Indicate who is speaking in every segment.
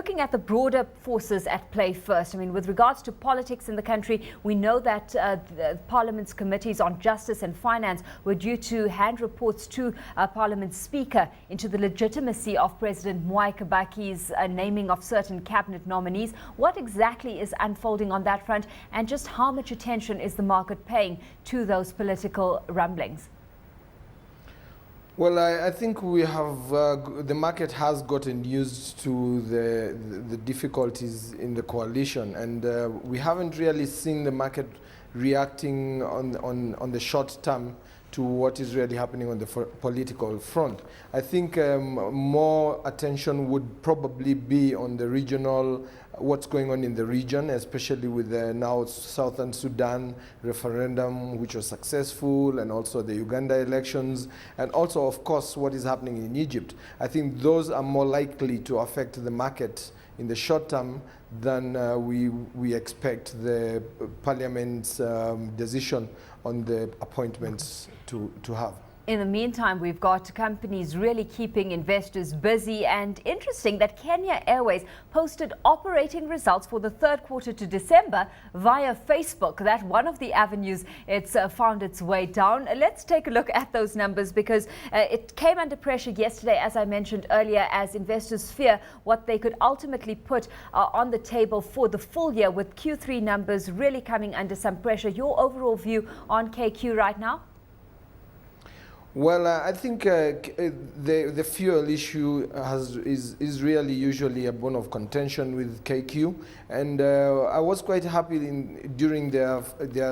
Speaker 1: looking at the broader forces at play first. I mean, with regards to politics in the country, we know that the Parliament's committees on justice and finance were due to hand reports to Parliament's Speaker into the legitimacy of President Mwai Kibaki's naming of certain cabinet nominees. What exactly is unfolding on that front, and just how much attention is the market paying to those political rumblings?
Speaker 2: Well, I think we have, the market has gotten used to the difficulties in the coalition, and we haven't really seen the market reacting on the short term to what is really happening on the political front. I think more attention would probably be on the regional, what's going on in the region, especially with the now Southern Sudan referendum, which was successful, and also the Uganda elections, and also, of course, what is happening in Egypt. I think those are more likely to affect the market in the short term than we expect the Parliament's decision on the appointments to have.
Speaker 1: In the meantime, we've got companies really keeping investors busy, and interesting that Kenya Airways posted operating results for the third quarter to December via Facebook. That's one of the avenues it's found its way down. Let's take a look at those numbers, because it came under pressure yesterday, as I mentioned earlier, as investors fear what they could ultimately put on the table for the full year, with Q3 numbers really coming under some pressure. Your overall view on KQ right now?
Speaker 2: Well, I think the fuel issue is really usually a bone of contention with KQ, and I was quite happy during their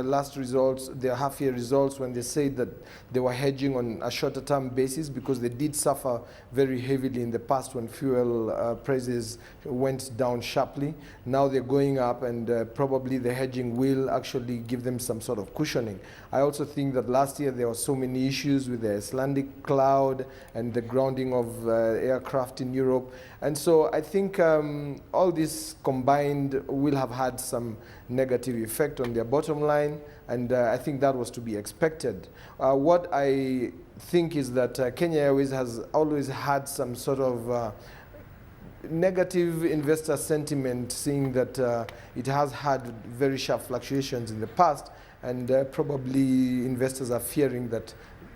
Speaker 2: last results, their half-year results, when they said that they were hedging on a shorter-term basis, because they did suffer very heavily in the past when fuel prices went down sharply. Now they're going up, and probably the hedging will actually give them some sort of cushioning. I also think that last year there were so many issues with the Icelandic cloud and the grounding of aircraft in Europe. And so I think all this combined will have had some negative effect on their bottom line, and I think that was to be expected. What I think is that Kenya Airways has always had some sort of negative investor sentiment, seeing that it has had very sharp fluctuations in the past, and probably investors are fearing that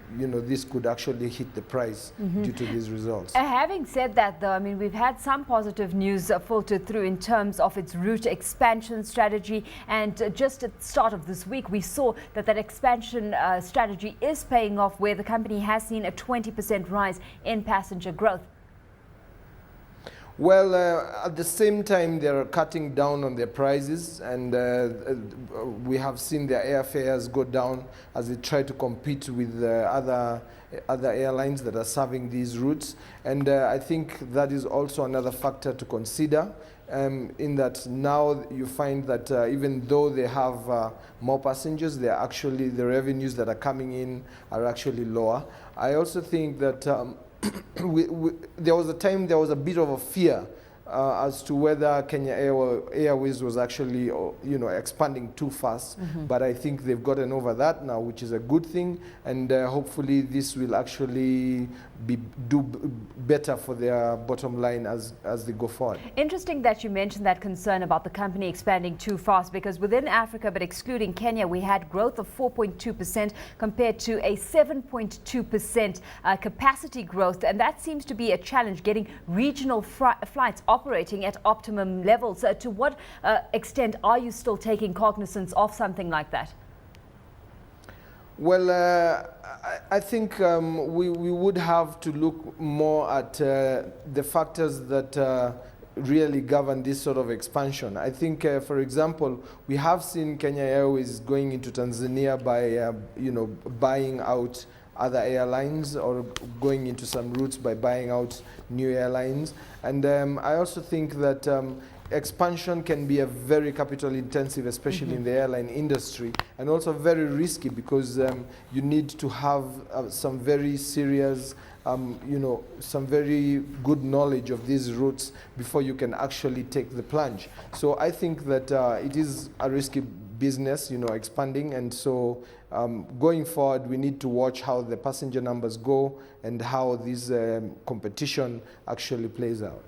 Speaker 2: this could actually hit the price due to these results.
Speaker 1: Having said that, though, I mean, we've had some positive news filtered through in terms of its route expansion strategy, and just at the start of this week, we saw that expansion strategy is paying off, where the company has seen a 20% rise in passenger growth.
Speaker 2: Well, at the same time, they're cutting down on their prices, and we have seen their airfares go down as they try to compete with other airlines that are serving these routes. And I think that is also another factor to consider, in that now you find that even though they have more passengers, the revenues that are coming in are actually lower. I also think that there was a bit of a fear as to whether Kenya Airways was actually, expanding too fast. But I think they've gotten over that now, which is a good thing, and hopefully this will actually do better for their bottom line as they go forward.
Speaker 1: Interesting that you mentioned that concern about the company expanding too fast, because within Africa, but excluding Kenya, we had growth of 4.2% compared to a 7.2% capacity growth, and that seems to be a challenge, getting regional flights operating at optimum levels. To what extent are you still taking cognizance of something like that?
Speaker 2: Well, I think we would have to look more at the factors that really govern this sort of expansion. I think, for example, we have seen Kenya Airways going into Tanzania by, buying out other airlines, or going into some routes by buying out new airlines. And I also think that expansion can be a very capital intensive, especially in the airline industry, and also very risky, because you need to have some very serious, some very good knowledge of these routes before you can actually take the plunge. So I think that it is a risky business, expanding, and so going forward, we need to watch how the passenger numbers go and how this competition actually plays out.